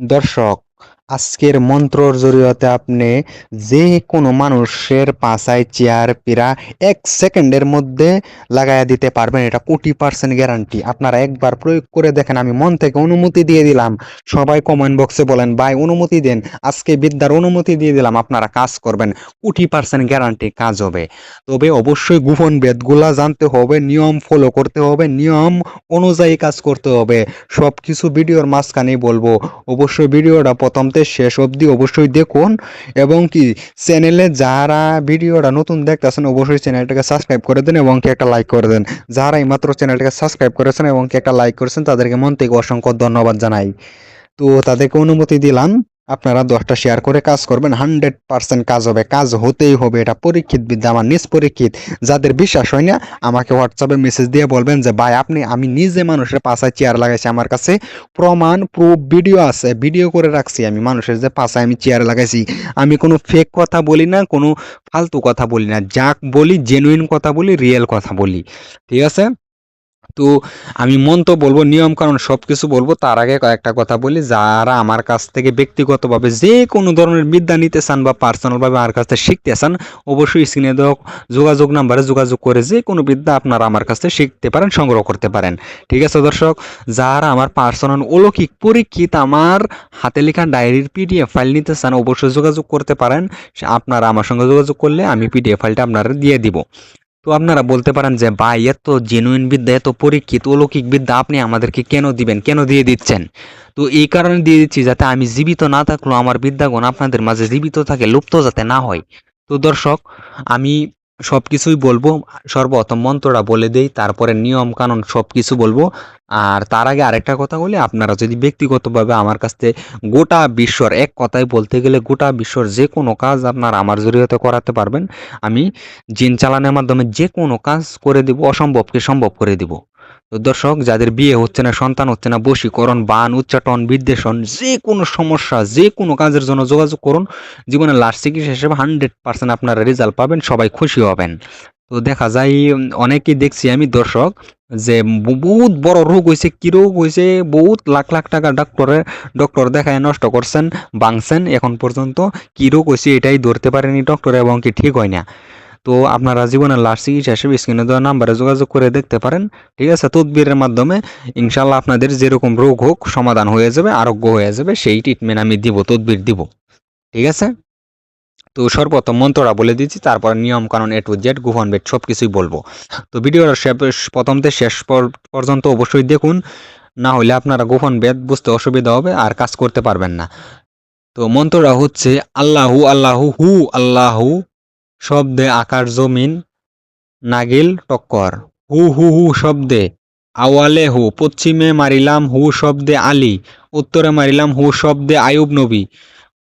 দর্শক, আজকের মন্ত্রর জরিয়তে আপনি যে কোনো মানুষের পাছায় চেয়ার পিরা 1 সেকেন্ডের মধ্যে লাগাইয়া দিতে পারবেন। এটা কোটি% গ্যারান্টি। আপনারা একবার প্রয়োগ করে দেখেন। আমি মন থেকে অনুমতি দিয়ে দিলাম। সবাই কমেন্ট বক্সে বলেন ভাই অনুমতি দেন, আজকে বিদ্যার অনুমতি দিয়ে দিলাম, আপনারা কাজ করবেন। কোটি% গ্যারান্টি কাজ হবে। তবে অবশ্যই গোপন বেদগুলা জানতে হবে, নিয়ম ফলো করতে হবে, নিয়ম অনুযায়ী কাজ করতে হবে। সবকিছু ভিডিওর মাঝখানেই বলবো। অবশ্যই ভিডিওটা প্রথম থেকে শেষ অবধি অবশ্যই দেখুন। এবং কি চ্যানেলে যারা ভিডিওটা নতুন দেখতেছেন অবশ্যই চ্যানেলটাকে সাবস্ক্রাইব করে দেন এবং কি একটা লাইক করে দেন। যারা এইমাত্র চ্যানেলটাকে সাবস্ক্রাইব করেছেন এবং কি একটা লাইক করেছেন তাদেরকে মন থেকে অসংখ্য ধন্যবাদ জানাই। তো তাদেরকে অনুমতি দিলাম। আপনারা 10টা শেয়ার করে কাজ করবেন, 100% কাজ হবে, কাজ হতেই হবে। এটা পরীক্ষিত বিদ্যা, আমার নিজ পরীক্ষিত। যাদের বিশ্বাস হয় না আমাকে হোয়াটসঅ্যাপে মেসেজ দিয়ে বলবেন যে ভাই আমি নিজে মানুষের পাছায় চেয়ার লাগাইছি, আমার কাছে প্রমাণ প্রুফ ভিডিও আছে, ভিডিও করে রাখছি আমি মানুষের যে পাছায় আমি চেয়ার লাগাইছি। আমি কোনো ফেক কথা বলি না, কোনো ফালতু কথা বলি না, যা বলি জেনুইন কথা বলি, রিয়েল কথা বলি। ঠিক আছে? তো আমি মন্ত্র বলবো, নিয়ম কানুন সবকিছু বলবো। তার আগে কয়েকটা কথা বলি। যারা আমার কাছ থেকে ব্যক্তিগতভাবে যে কোনো ধরনের বিদ্যা নিতে চান বা পার্সোনালভাবে আমার কাছ থেকে শিখতে চান, অবশ্যই স্ক্রিনে দেওয়া যোগাযোগ নাম্বারে যোগাযোগ করে যে কোনো বিদ্যা আপনারা আমার কাছ থেকে শিখতে পারেন, সংগ্রহ করতে পারেন। ঠিক আছে দর্শক, যারা আমার পার্সোনাল অলৌকিক পরীক্ষিত আমার হাতে লেখা ডায়েরির পিডিএফ ফাইল নিতে চান অবশ্যই যোগাযোগ করতে পারেন। আপনারা আমার সঙ্গে যোগাযোগ করলে আমি পিডিএফ ফাইলটা আপনারা দিয়ে দিব। তো আপনারা বলতে পারেন যে ভাই এত জেনুইন বিদ্যা, এত পরীক্ষিত অলৌকিক বিদ্যা আপনি আমাদেরকে কেন দিবেন, কেন দিয়ে দিচ্ছেন? তো এই কারণে দিয়ে দিচ্ছি যাতে আমি জীবিত না থাকলেও আমার বিদ্যাগুণ আপনাদের মাঝে জীবিত থাকে, লুপ্ত যাতে না হয়। তো দর্শক, আমি সবকিছুই বলবো। সর্বপ্রথম মন্ত্রটা বলে দেই, তারপরে নিয়ম কানুন সবকিছু বলবো। আর তার আগে আরেকটা কথা বলি, আপনারা যদি ব্যক্তিগতভাবে আমার কাছ থেকে গোটা বিশ্বর, এক কথায় বলতে গেলে গোটা বিশ্বর যে কোনো কাজ আপনারা আমার জরিয়তে করাতে পারবেন। আমি জিন চালানোর মাধ্যমে যে কোনো কাজ করে দিব, অসম্ভবকে সম্ভব করে দিব। তো দর্শক, যাদের বিয়ে হচ্ছে না, সন্তান হচ্ছে না, বশীকরণ, বান, উচ্চাটন, বিদ্বেষণ, যে কোনো সমস্যা, যে কোনো কাজের জন্য যোগাযোগ করুন। জীবনের লাস্ট চিকিৎসা হিসেবে 100% আপনারা রেজাল্ট পাবেন, সবাই খুশি হবেন। তো দেখা যায় অনেকেই দেখছি আমি দর্শক যে বহুত বড় রোগ হয়েছে, কি রোগ হয়েছে, বহুত লাখ লাখ টাকা ডক্টর দেখায় নষ্ট করছেন, ভাঙছেন। এখন পর্যন্ত কি রোগ হয়েছে এটাই ধরতে পারেনি ডক্টর এবং কি ঠিক হয় না। তো আপনারা জীবনের লাস্ট চিকিৎসা হিসেবে স্ক্রিনে দেওয়া নাম্বারে যোগাযোগ করে দেখতে পারেন। ঠিক আছে? তদবিরের মাধ্যমে ইনশাল্লাহ আপনাদের যেরকম রোগ হোক সমাধান হয়ে যাবে, আরোগ্য হয়ে যাবে। সেই ট্রিটমেন্ট আমি দিব, তদবির দিব। ঠিক আছে? তো সর্বপ্রথম মন্ত্রটা বলে দিচ্ছি, তারপর নিয়ম কানুন A to Z গোপন বেদ সবকিছুই বলবো। তো ভিডিওটা প্রথম থেকে শেষ পর্যন্ত অবশ্যই দেখুন, না হলে আপনারা গোপন বেদ বুঝতে অসুবিধা হবে আর কাজ করতে পারবেন না। তো মন্ত্রটা হচ্ছে আল্লাহু আল্লাহু হু আল্লাহু, শব্দে আকাশ জমিন নাগিল টক্কর। হু হু হু শব্দে আওয়ালে হু, পশ্চিমে মারিলাম হু শব্দে আলী, উত্তরে মারিলাম হু শব্দে আয়ুব নবী,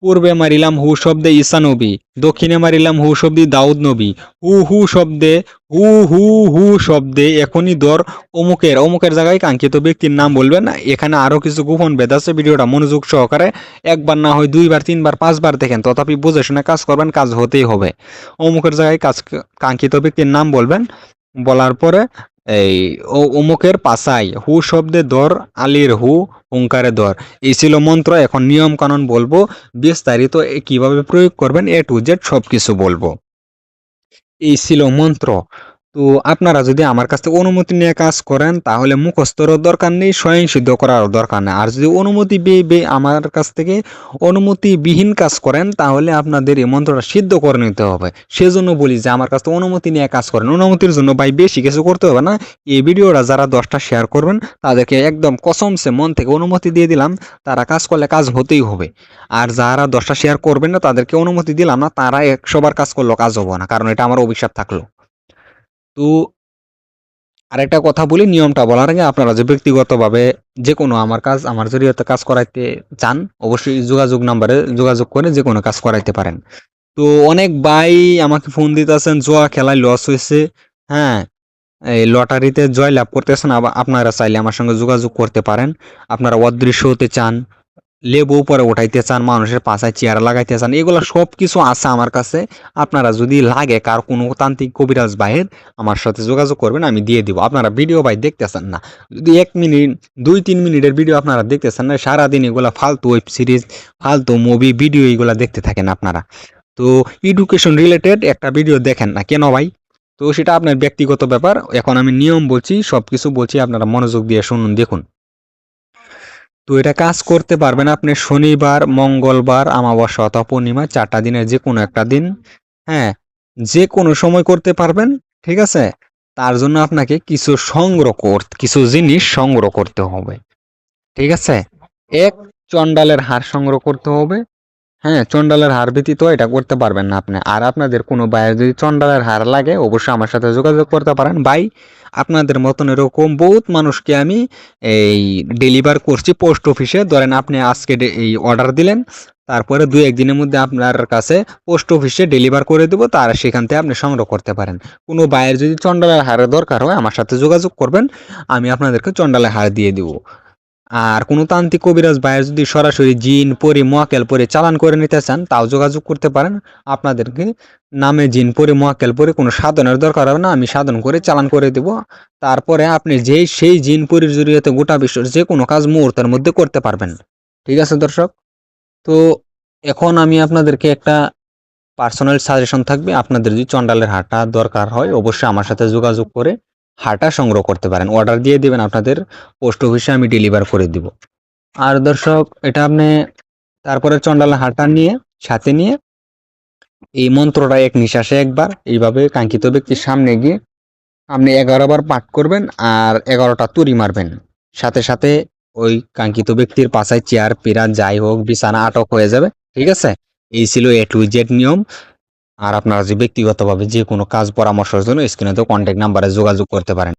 পূর্বে মারিলাম হু শব্দে ঈসা নবী, দক্ষিণে মারিলাম হু শব্দে দাউদ নবী। হু হু শব্দে হু হু হু শব্দে এখনই দর অমুকের, অমুকের জায়গায় কাঙ্ক্ষিত ব্যক্তির নাম বলবেন। এখানে আরো কিছু গোপন ভেদ আছে, ভিডিওটা মনোযোগ সহকারে একবার না হয় 2বার 3বার 5বার দেখেন, তথাপি বুঝে শুনে কাজ করবেন, কাজ হতেই হবে। অমুকের জায়গায় কাঙ্ক্ষিত ব্যক্তির নাম বলবেন। বলার পরে এই অমুকের পাশাই হু শব্দে দর আলীর হু, হুঙ্কারে দর। এই ছিল মন্ত্র। এখন নিয়ম কানুন বলবো, বিস্তারিত কিভাবে প্রয়োগ করবেন A to Z সবকিছু বলবো। এই ছিল মন্ত্র। তো আপনারা যদি আমার কাছ থেকে অনুমতি নিয়ে কাজ করেন তাহলে মুখস্থরও দরকার নেই, স্বয়ং সিদ্ধ করার দরকার নেই। আর যদি অনুমতি আমার কাছ থেকে অনুমতিবিহীন কাজ করেন তাহলে আপনাদের এই মন্ত্রটা সিদ্ধ করে নিতে হবে। সেজন্য বলি যে আমার কাছ থেকে অনুমতি নিয়ে কাজ করেন। অনুমতির জন্য ভাই বেশি কিছু করতে হবে না। এই ভিডিওটা যারা 10টা শেয়ার করবেন তাদেরকে একদম কসমসে মন থেকে অনুমতি দিয়ে দিলাম, তারা কাজ করলে কাজ হতেই হবে। আর যারা 10টা শেয়ার করবেন না তাদেরকে অনুমতি দিলাম না, তারা 100বার কাজ করলেও কাজ হবে না, কারণ এটা আমার অভিশাপ থাকলো। তো আরেকটা কথা বলি, নিয়মটা বলার আগে, আপনারা যে ব্যক্তিগতভাবে যে কোনো আমার জরিয়তে কাজ করাইতে চান অবশ্যই যোগাযোগ নাম্বারে যোগাযোগ করে যে কোনো কাজ করাইতে পারেন। তো অনেক ভাই আমাকে ফোন দিতেছেন, জুয়া খেলায় লস হয়েছে, হ্যাঁ, এই লটারিতে জয় লাভ করতেছেন। আপনারা চাইলে আমার সঙ্গে যোগাযোগ করতে পারেন। আপনারা অদৃশ্য হতে চান, লেবু উপরে উঠাইতে চান, মানুষের পাশায় চেয়ার লাগাইতে চান, এগুলো সব কিছু আছে আমার কাছে। আপনারা যদি লাগে কার কোনো তান্ত্রিক কবিরাজ ভাইয়ের, আমার সাথে যোগাযোগ করবেন, আমি দিয়ে দিব। আপনারা ভিডিও ভাই দেখতেছেন না, যদি 1 মিনিট 2-3 মিনিটের ভিডিও আপনারা দেখতেছেন না, সারাদিন এগুলা ফালতু ওয়েব সিরিজ, ফালতু মুভি ভিডিও এগুলা দেখতে থাকেন আপনারা। তো এডুকেশন রিলেটেড একটা ভিডিও দেখেন না কেন ভাই? তো সেটা আপনার ব্যক্তিগত ব্যাপার। এখন আমি নিয়ম বলছি, সবকিছু বলছি, আপনারা মনোযোগ দিয়ে শুনুন, দেখুন। তো এটা কাজ করতে পারবেন আপনি শনিবার, মঙ্গলবার, অমাবস্যা অথবা পূর্ণিমা, 4টা দিনের যে কোনো একটা দিন। হ্যাঁ, যে কোনো সময় করতে পারবেন। ঠিক আছে, তার জন্য আপনাকে কিছু জিনিস সংগ্রহ করতে হবে। ঠিক আছে, এক, চন্ডালের হার সংগ্রহ করতে হবে। হ্যাঁ, চন্ডালের হার ব্যতীত এটা করতে পারবেন না আপনি। আর আপনাদের কোনো ভাইয়ের যদি চন্ডালের হার লাগে, অবশ্যই আমার সাথে যোগাযোগ করতে পারেন ভাই। আপনাদের মতন এরকম বহুত মানুষকে আমি এই ডেলিভার করছি পোস্ট অফিসে। ধরেন আপনি আজকে এই অর্ডার দিলেন, তারপরে 2-1 দিনের মধ্যে আপনার কাছে পোস্ট অফিসে ডেলিভার করে দেবো, তার সেখান থেকে আপনি সংগ্রহ করতে পারেন। কোনো ভাইয়ের যদি চন্ডালের হারের দরকার হয়, আমার সাথে যোগাযোগ করবেন, আমি আপনাদেরকে চন্ডালের হার দিয়ে দিব। আর কোনো তান্ত্রিক কবিরাজ ভাইয়ের যদি সরাসরি জিন পরি মোয়াক্কেল পরে চালান করে নিতে চান, তাও যোগাযোগ করতে পারেন। আপনাদেরকে নামে জিন পরি মোয়াক্কেল পরে কোনো সাধনের দরকার হবে না, আমি সাধন করে চালান করে দেব। তারপরে আপনি সেই জিন পরির জড়িয়ে গোটা বিশ্বের যে কোনো কাজ মুহূর্তের মধ্যে করতে পারবেন। ঠিক আছে দর্শক, তো এখন আমি আপনাদেরকে একটা পার্সোনাল সাজেশন থাকবে। আপনাদের যদি চন্ডালের হারটা দরকার হয়, অবশ্যই আমার সাথে যোগাযোগ করে হারটা সংগ্রহ করতে পারেন। অর্ডার দিয়ে দিবেন, আপনাদের পোস্ট অফিসে আমি ডেলিভার করে দিব। আর দর্শক, এটা আপনি তারপরে চন্ডালের হারটা নিয়ে সাথে নিয়ে এই মন্ত্রটা এক নিঃশ্বাসে একবার এইভাবে কাঙ্ক্ষিত ব্যক্তির সামনে গিয়ে আপনি 11 বার পাঠ করবেন, আর 11টা তুড়ি মারবেন। সাথে সাথে ওই কাঙ্ক্ষিত ব্যক্তির পাশায় চেয়ার পিরা যাই হোক বিছানা আটক হয়ে যাবে। ঠিক আছে, এই ছিল A to Z নিয়ম। আর আপনারা যে ব্যক্তিগতভাবে যে কোনো কাজ পরামর্শের জন্য স্ক্রিনে তো কন্ট্যাক্ট নাম্বারে যোগাযোগ করতে পারেন।